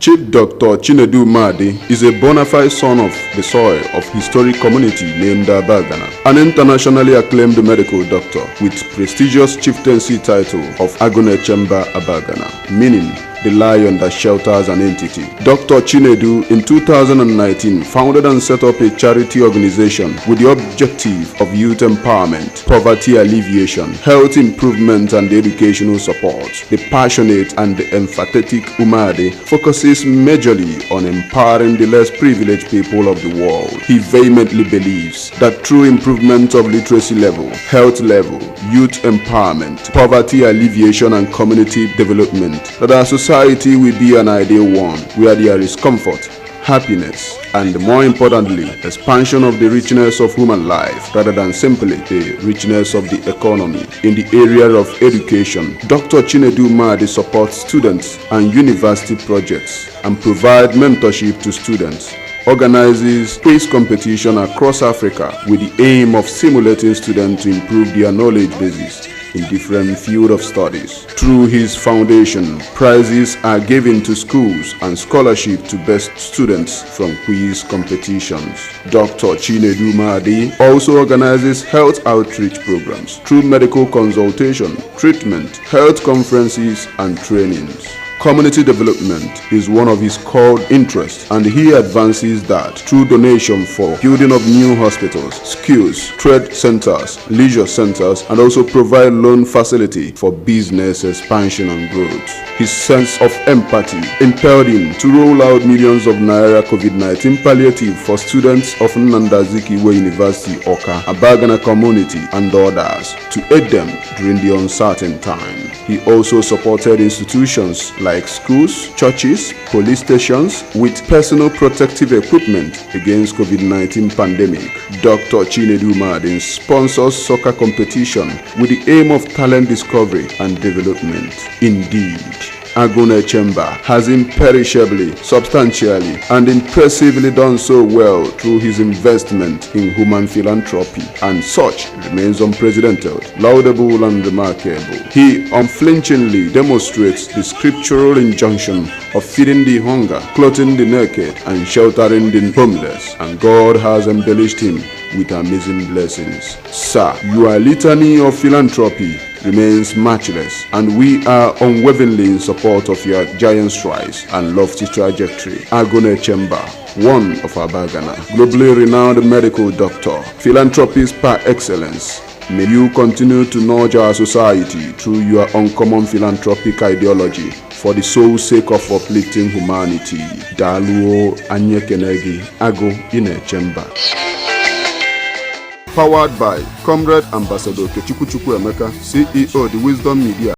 Chief Dr. Chinedu Umadi is a bona fide son of the soil of historic community named Abagana, an internationally acclaimed medical doctor with prestigious chieftaincy title of Agone Chemba Abagana, meaning the lion that shelters an entity. Dr. Chinedu in 2019 founded and set up a charity organization with the objective of youth empowerment, poverty alleviation, health improvement and educational support. The passionate and emphatic Umadi focuses majorly on empowering the less privileged people of the world. He vehemently believes that through improvement of literacy level, health level, youth empowerment, poverty alleviation and community development, that our society will be an ideal one where there is comfort, happiness, and more importantly, expansion of the richness of human life rather than simply the richness of the economy. In the area of education, Dr. Chinedu Umadi supports students and university projects and provides mentorship to students, organizes quiz competition across Africa with the aim of stimulating students to improve their knowledge bases in different fields of studies. Through his foundation, prizes are given to schools and scholarship to best students from quiz competitions. Dr. Chinedu Umadi also organizes health outreach programs through medical consultation, treatment, health conferences, and trainings. Community development is one of his core interests, and he advances that through donation for building of new hospitals, schools, trade centers, leisure centers, and also provide loan facility for business expansion and growth. His sense of empathy impelled him to roll out millions of naira COVID-19 palliative for students of Nnamdi Azikiwe University, Awka, Abagana community, and others to aid them during the uncertain time. He also supported institutions like schools, churches, police stations with personal protective equipment against COVID-19 pandemic. Dr. Chinedu Umadi sponsors soccer competition with the aim of talent discovery and development. Indeed, Agone Chemba has imperishably, substantially, and impressively done so well through his investment in human philanthropy, and such remains unprecedented, laudable, and remarkable. He unflinchingly demonstrates the scriptural injunction of feeding the hunger, clothing the naked, and sheltering the homeless, and God has embellished him with amazing blessings. Sir, your litany of philanthropy remains matchless, and we are unwaveringly in support of your giant strides and lofty trajectory. Agone Chemba, one of Abagana, globally renowned medical doctor, philanthropist par excellence. May you continue to nurture our society through your uncommon philanthropic ideology for the sole sake of uplifting humanity. Daluo Anyekenegi Agone Chemba. Powered by Comrade Ambassador Kechukwu Emeka, CEO, The Wisdom Media.